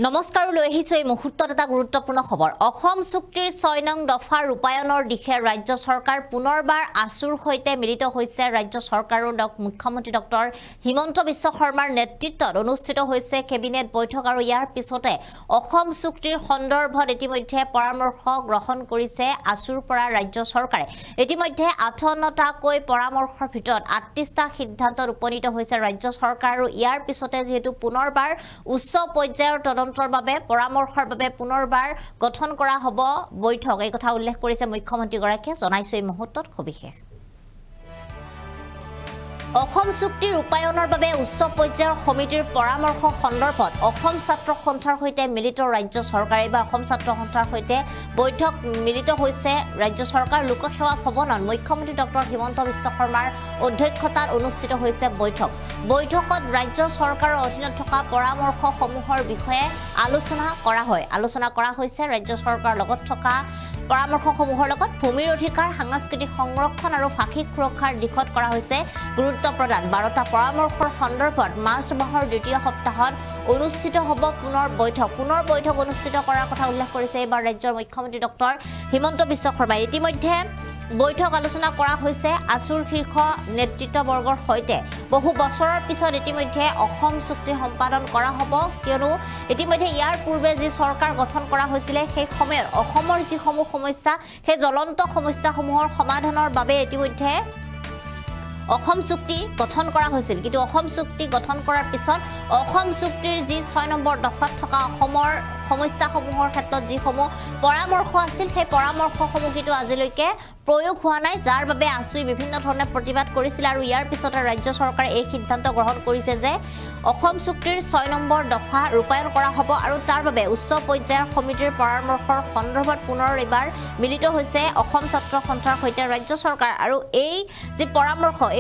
নমস্কাৰ লৈ আহিছো এই মুহূৰ্তত এটা গুৰুত্বপূৰ্ণ খবৰ অসম চুক্তিৰ 6 নং দফা ৰূপায়ণৰ দিশে ৰাজ্য চৰকাৰ পুনৰবাৰ আসুৰ হৈতে মিলিত হৈছে ৰাজ্য চৰকাৰৰ মুখ্যমন্ত্ৰী ডক্টৰ হিমন্ত বিশ্ব শৰ্মাৰ নেতৃত্বত অনুষ্ঠিত হৈছে কেবিনেট বৈঠক আৰু ইয়াৰ পিছতে অসম চুক্তিৰ সন্দৰ্ভত ইতিমধ্যে পৰামৰ্শ গ্ৰহণ কৰিছে আসুৰ পৰা ৰাজ্য চৰকাৰে ইতিমধ্যে 58টা কৈ পৰামৰ্শৰ ভিতৰত 38টা সিদ্ধান্তত উপনীত হৈছে ৰাজ্য চৰকাৰ আৰু ইয়াৰ পিছতে যেহেতু পুনৰবাৰ উচ্চ পৰ্যায়ৰ তদন্তৰ বাবে পৰামৰ্শৰ বাবে পুনৰবাৰ গঠন কৰা হ'ব বৈঠক এই কথা উল্লেখ কৰিছে মুখ্যমন্ত্ৰী গৰাকীয়ে জনাইছে এই মুহূৰ্তত সবিশেষ অসম চুক্তি ৰূপায়ণৰ বাবে উচ্চ পৰ্যায়ৰ সমিতিৰ পৰামৰ্শ সন্দৰ্ভত অসম ছাত্ৰ সন্থাৰ হৈতে মিলিত ৰাজ্য চৰকাৰে বা অসম ছাত্ৰ সন্থাৰ হৈতে বৈঠক মিলিত হৈছে ৰাজ্য চৰকাৰ লোকসেৱা ভৱনত মুখ্যমন্ত্ৰী ডক্টৰ হিমন্ত বিশ্ব শৰ্মাৰ অধ্যক্ষতাত অনুষ্ঠিত হৈছে বৈঠকত ৰাজ্য চৰকাৰৰ অধীনত থকা পৰামৰ্শসমূহৰ বিষয়ে আলোচনা কৰা হৈছে ৰাজ্য চৰকাৰৰ লগত থকা পৰামৰ্শসমূহৰ লগত ভূমিৰ অধিকাৰ সাংস্কৃতিক সংৰক্ষণ আৰু ভাষিক সুৰক্ষাৰ দিশত কৰা হৈছে গুৰুত্ব প্ৰদান 12টা পৰামৰ্শৰ সন্দৰ্ভত মাৰ্চ মাহৰ দ্বিতীয় সপ্তাহত অনুষ্ঠিত হ'ব পুনৰ বৈঠক অনুষ্ঠিত কৰাৰ কথা উল্লেখ কৰিছে এবাৰ ৰাজ্যৰ মুখ্যমন্ত্ৰী ডক্টৰ হিমন্ত বিশ্ব শৰ্মাই ইতিমধ্যে বৈঠক আলোচনা কৰা হৈছে আসুৰ শীৰ্ষ নেতৃত্ববৰ্গৰ হৈতে বহু বছৰৰ পিছত ইতিমধ্যে অসম চুক্তি সম্পাদন কৰা হ'ব কিয়নো ইতিমধ্যে ইয়াৰ পূৰ্বে যি চৰকাৰ গঠন কৰা হৈছিল সেই সময়ত অসমৰ যিসমূহ সমস্যা সেই জ্বলন্ত সমস্যাসমূহৰ সমাধানৰ বাবে ইতিমধ্যে অসম চুক্তি গঠন কৰা হৈছিল কিন্তু অসম চুক্তি গঠন কৰাৰ পিছত অসম চুক্তিৰ যি 6 নম্বৰ দফাত থকা অসমৰ সমস্যাসমূহৰ ক্ষেত্ৰত যিসমূহ পৰামৰ্শ আছিল সেই পৰামৰ্শসমূহ কিন্তু আজিলৈকে প্ৰয়োগ হোৱা নাই যাৰ বাবে আসুই বিভিন্ন ধৰণে প্ৰতিবাদ কৰিছিল আৰু ইয়াৰ পিছতে ৰাজ্য চৰকাৰে এই সিদ্ধান্ত গ্ৰহণ কৰিছে যে অসম চুক্তিৰ 6 নম্বৰ দফা ৰূপায়ণ কৰা হ'ব আৰু তাৰ বাবে উচ্চ পৰ্যায়ৰ সমিতিৰ পৰামৰ্শৰ সন্দৰ্ভত পুনৰ এবাৰ মিলিত হৈছে অসম ছাত্ৰ সন্থাৰ হৈতে ৰাজ্য চৰকাৰ আৰু এই যি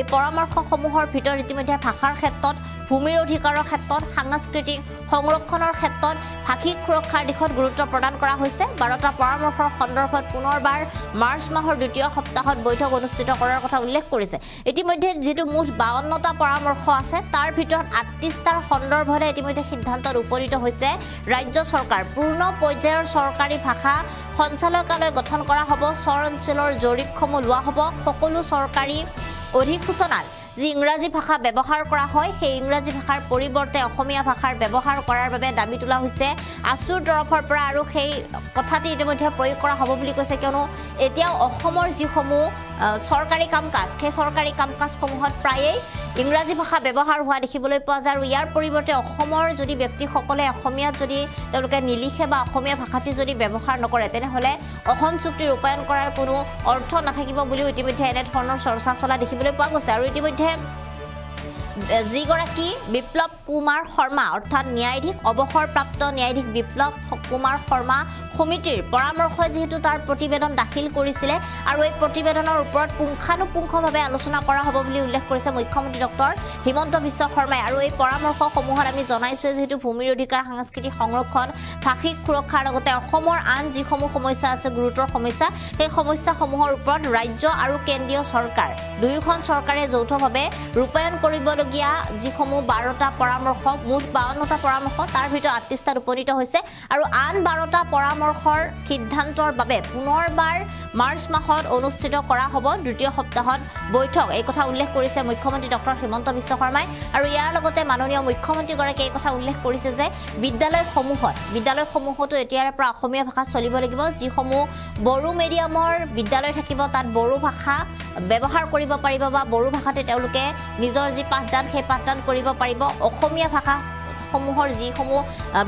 এই পৰামৰ্শসমূহৰ ভিতৰত ইতিমধ্যে ভাষাৰ ক্ষেত্ৰত ভূমিৰ অধিকাৰৰ ক্ষেত্ৰত সাংস্কৃতিক সংৰক্ষণৰ ক্ষেত্ৰত ভাষিক সুৰক্ষাৰ দিশত গুৰুত্ব প্ৰদান কৰা হৈছে 12টা পৰামৰ্শৰ সন্দৰ্ভত পুনৰবাৰ মাৰ্চ মাহৰ দ্বিতীয় সপ্তাহত বৈঠক অনুষ্ঠিত কৰাৰ কথা উল্লেখ কৰিছে ইতিমধ্যে যেটো মুঠ 52টা পৰামৰ্শ আছে তাৰ ভিতৰত 38টাৰ সন্দৰ্ভত ইতিমধ্যে সিদ্ধান্তত উপনীত হৈছে ৰাজ্য চৰকাৰ পূৰ্ণ পৰ্যায়ৰ চৰকাৰী ভাষা সঞ্চালকালয় গঠন কৰা হ'ব চৰ অঞ্চলৰ জৰীপসমূহ লোৱা হ'ব সকলো চৰকাৰী অধিসূচনাত যি ইংৰাজী ভাষা ব্যৱহাৰ কৰা হয় সেই ইংৰাজী ভাষাৰ পৰিৱৰ্তে অসমীয়া ভাষাৰ ব্যৱহাৰ কৰাৰ বাবে দাবী তোলা হৈছে আসুৰ তৰফৰ পৰা আৰু সেই কথাটি ইতিমধ্যে প্ৰয়োগ কৰা হ'ব বুলি কৈছে কিয়নো এতিয়াও অসমৰ যিসমূহ চৰকাৰী কামকাজ সেই চৰকাৰী কামকাজসমূহত প্ৰায়ে ইংৰাজী ভাষা ব্যৱহাৰ হোৱা দেখিবলৈ পোৱা যায় আৰু ইয়াৰ পৰিৱৰ্তে অসমৰ যদি ব্যক্তিসকলে অসমীয়াত যদি তেওঁলোকে নিলিখে বা অসমীয়া ভাষাটি যদি ব্যৱহাৰ নকৰে তেনেহলে অসম চুক্তি ৰূপায়ণ কৰাৰ কোনো অৰ্থ নাথাকিব বুলি ইতিমধ্যে এনে ধৰণৰ চৰ্চা চলা দেখিবলৈ পোৱা গৈছে আৰু ইতিমধ্যে যিগৰাকী বিপ্লৱ কুমাৰ শৰ্মা অৰ্থাৎ ন্যায়াধীশ অৱসৰপ্ৰাপ্ত ন্যায়াধীশ বিপ্লৱ কুমাৰ শৰ্মা সমিতিৰ পৰামৰ্শ যেহেতু তাৰ প্ৰতিবেদন দাখিল কৰিছিলে আৰু এই প্ৰতিবেদনৰ ওপৰত পুংখানুপুংখভাৱে আলোচনা কৰা হ'ব বুলি উল্লেখ কৰিছে মুখ্যমন্ত্ৰী ডক্টৰ হিমন্ত বিশ্ব শৰ্মাই আৰু এই পৰামৰ্শসমূহত আমি জনাইছো যেহেতু ভূমিৰ অধিকাৰ সাংস্কৃতিক সংৰক্ষণ ভাষিক সুৰক্ষাৰ লগতে অসমৰ আন যিসমূহ সমস্যা আছে গুৰুতৰ সমস্যা সেই সমস্যাসমূহৰ ওপৰত ৰাজ্য আৰু কেন্দ্ৰীয় চৰকাৰ দুয়োখন চৰকাৰে যৌথভাৱে ৰূপায়ণ কৰিবলগীয়া যিসমূহ 12টা পৰামৰ্শ মুঠ 52টা পৰামৰ্শ তাৰ ভিতৰত 38টাত উপনীত হৈছে আৰু আন 12টা পৰামৰ্শৰ সিদ্ধান্তৰ বাবে পুনৰবাৰ মাৰ্চ মাহত অনুষ্ঠিত কৰা হ'ব দ্বিতীয় সপ্তাহত বৈঠক এই কথা উল্লেখ কৰিছে মুখ্যমন্ত্ৰী ডক্টৰ হিমন্ত বিশ্ব শৰ্মাই আৰু ইয়াৰ লগতে মাননীয় মুখ্যমন্ত্ৰী গৰাকীয়ে এই কথা উল্লেখ কৰিছে যে বিদ্যালয়সমূহতো এতিয়াৰ পৰা অসমীয়া ভাষা চলিব লাগিব যিসমূহ বড়ো মিডিয়ামৰ বিদ্যালয় থাকিব তাত বড়ো ভাষা ব্যৱহাৰ কৰিব পাৰিব বা বড়ো ভাষাতে তেওঁলোকে নিজৰ যি পাঠদান সেই পাঠদান কৰিব পাৰিব অসমীয়া ভাষা সমূহৰ যিসমূহ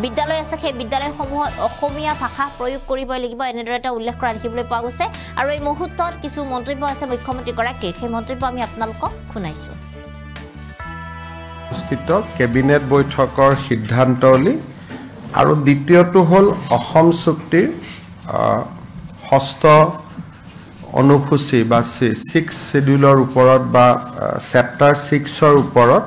বিদ্যালয় আছে সেই বিদ্যালয়সমূহত অসমীয়া ভাষা প্ৰয়োগ কৰিব লাগিব এনেদৰে এটা উল্লেখ কৰা দেখিবলৈ পোৱা গৈছে আৰু এই মুহূৰ্তত কিছু মন্তব্য আছে মুখ্যমন্ত্ৰী গৰাকীৰ সেই মন্তব্য আমি আপোনালোকক শুনাইছো স্থিত কেবিনেট বৈঠকৰ সিদ্ধান্তৱলী আৰু দ্বিতীয়টো হ'ল অসম চুক্তিৰ ষষ্ঠ অনুসূচী বা 6 শিডিউলৰ ওপৰত বা চেপ্টাৰ 6ৰ ওপৰত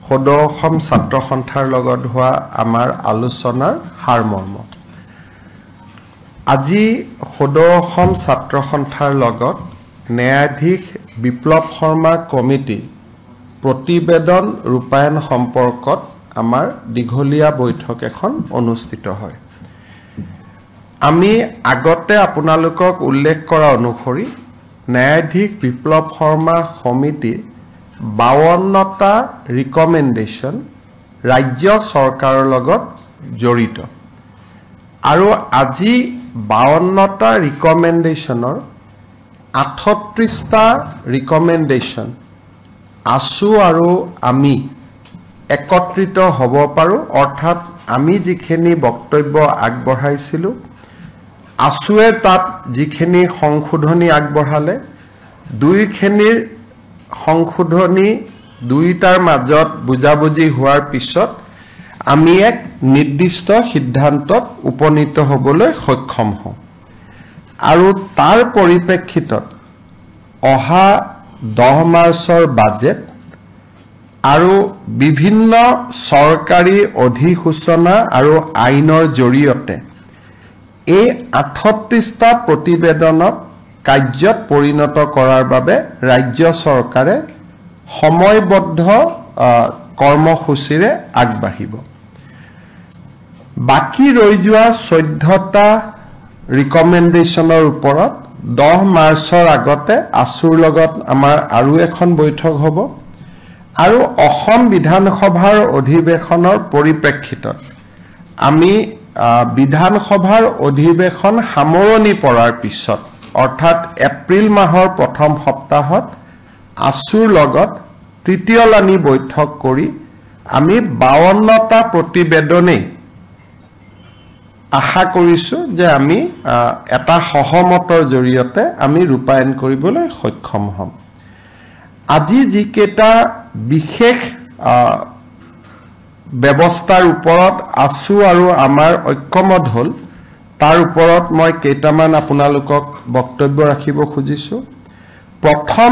সদৌ অসম ছাত্ৰ সন্থাৰ লগত হোৱা আমাৰ আলোচনাৰ সাৰমৰ্ম আজি সদৌ অসম ছাত্ৰ সন্থাৰ লগত ন্যায়াধীশ বিপ্লৱ শৰ্মা কমিটি প্ৰতিবেদন ৰূপায়ণ সম্পৰ্কত আমাৰ দীঘলীয়া বৈঠক এখন অনুষ্ঠিত হয় আমি আগতে আপোনালোকক উল্লেখ কৰা অনুসৰি ন্যায়াধীশ বিপ্লৱ শৰ্মা সমিতিৰ 52টা ৰিকমেণ্ডেশ্যন ৰাজ্য চৰকাৰৰ লগত জড়িত আৰু আজি 52টা ৰিকমেণ্ডেশ্যনৰ 38টা ৰিকমেণ্ডেশ্যন আছু আৰু আমি একত্ৰিত হ'ব পাৰো অৰ্থাৎ আমি যিখিনি বক্তব্য আগবঢ়াইছিলো আছুৱে তাত যিখিনি সংশোধনী আগবঢ়ালে দুইখিনিৰ সংশোধনী দুইটাৰ মাজত বুজাবুজি হোৱাৰ পিছত আমি এক নিৰ্দিষ্ট সিদ্ধান্তত উপনীত হ'বলৈ সক্ষম হওঁ আৰু তাৰ পৰিপ্ৰেক্ষিতত অহা 10 মাৰ্চৰ বাজেট আৰু বিভিন্ন চৰকাৰী অধিসূচনা আৰু আইনৰ জৰিয়তে এই 38টা প্ৰতিবেদনক কাৰ্যত পৰিণত কৰাৰ বাবে ৰাজ্য চৰকাৰে সময়বদ্ধ কৰ্মসূচীৰে আগবাঢ়িব বাকি ৰৈ যোৱা 14টা ৰিকমেণ্ডেশ্যনৰ ওপৰত 10 মাৰ্চৰ আগতে আছুৰ লগত আমাৰ আৰু এখন বৈঠক হ'ব আৰু অসম বিধানসভাৰ অধিৱেশনৰ পৰিপ্ৰেক্ষিতত আমি বিধানসভাৰ অধিৱেশন সামৰণি পৰাৰ পিছত অৰ্থাৎ এপ্ৰিল মাহৰ প্ৰথম সপ্তাহত আছুৰ লগত তৃতীয়লানি বৈঠক কৰি আমি 52টা প্ৰতিবেদনে আশা কৰিছো যে আমি এটা সহমতৰ জৰিয়তে আমি ৰূপায়ণ কৰিবলৈ সক্ষম হ'ম আজি যিকেইটা বিশেষ ব্যৱস্থাৰ ওপৰত আছু আৰু আমাৰ ঐক্যমত হ'ল তাৰ ওপৰত মই কেইটামান আপোনালোকক বক্তব্য ৰাখিব খুজিছো প্ৰথম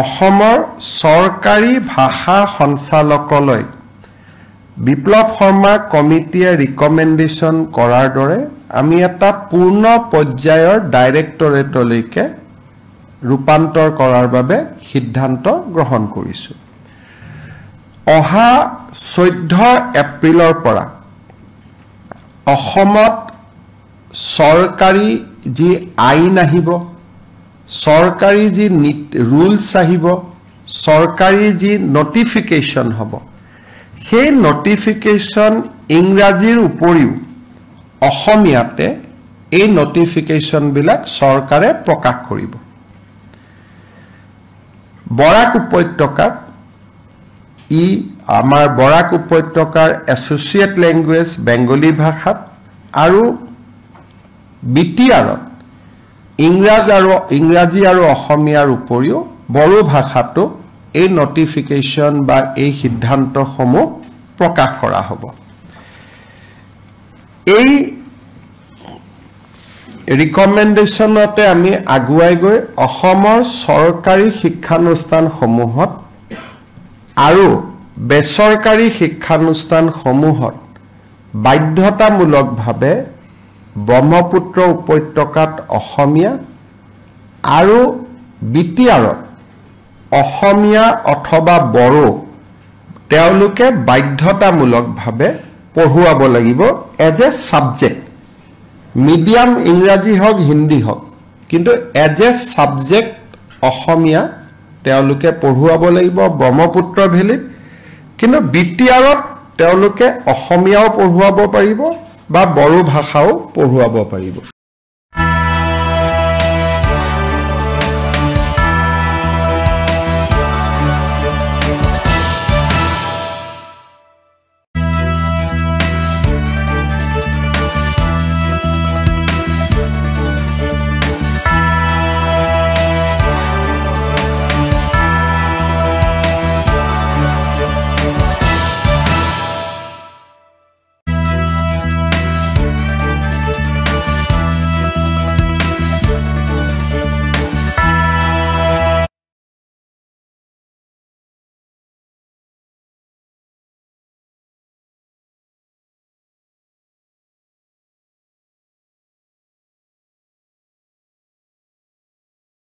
অসমৰ চৰকাৰী ভাষা সঞ্চালকলৈ বিপ্লৱ শৰ্মা কমিটিয়ে ৰিকমেণ্ডেশ্যন কৰাৰ দৰে আমি এটা পূৰ্ণ পৰ্যায়ৰ ডাইৰেক্টৰেটলৈকে ৰূপান্তৰ কৰাৰ বাবে সিদ্ধান্ত গ্ৰহণ কৰিছো অহা 14 এপ্ৰিলৰ পৰা অসমত চৰকাৰী যি আইন আহিব চৰকাৰী যি ৰুলছ আহিব চৰকাৰী যি নটিফিকেশ্যন হ'ব সেই নটিফিকেশ্যন ইংৰাজীৰ উপৰিও অসমীয়াতে এই নটিফিকেশ্যন বিলাক চৰকাৰে প্ৰকাশ কৰিব বৰাক উপত্যকাত ই আমাৰ বৰাক উপত্যকাৰ এছ'চিয়েট লেংগুৱেজ বেংগলী ভাষাত আৰু বিটিআৰত ইংৰাজী আৰু অসমীয়াৰ উপৰিও বড়ো ভাষাটো এই নটিফিকেশ্যন বা এই সিদ্ধান্তসমূহ প্ৰকাশ কৰা হ'ব এই ৰিকমেণ্ডেশ্যনতে আমি আগুৱাই গৈ অসমৰ চৰকাৰী শিক্ষানুষ্ঠানসমূহত আৰু বেচৰকাৰী শিক্ষানুষ্ঠানসমূহত বাধ্যতামূলকভাৱে ব্ৰহ্মপুত্ৰ উপত্যকাত অসমীয়া আৰু বিটিআৰত অসমীয়া অথবা বড়ো তেওঁলোকে বাধ্যতামূলকভাৱে পঢ়ুৱাব লাগিব এজ এ সাবজেক্ট মিডিয়াম ইংৰাজী হওক হিন্দী হওক কিন্তু এজ এ সাবজেক্ট অসমীয়া তেওঁলোকে পঢ়ুৱাব লাগিব ব্ৰহ্মপুত্ৰ ভেলীত কিন্তু বিটিআৰত তেওঁলোকে অসমীয়াও পঢ়ুৱাব পাৰিব বা বড়ো ভাষাও পঢ়ুৱাব পাৰিব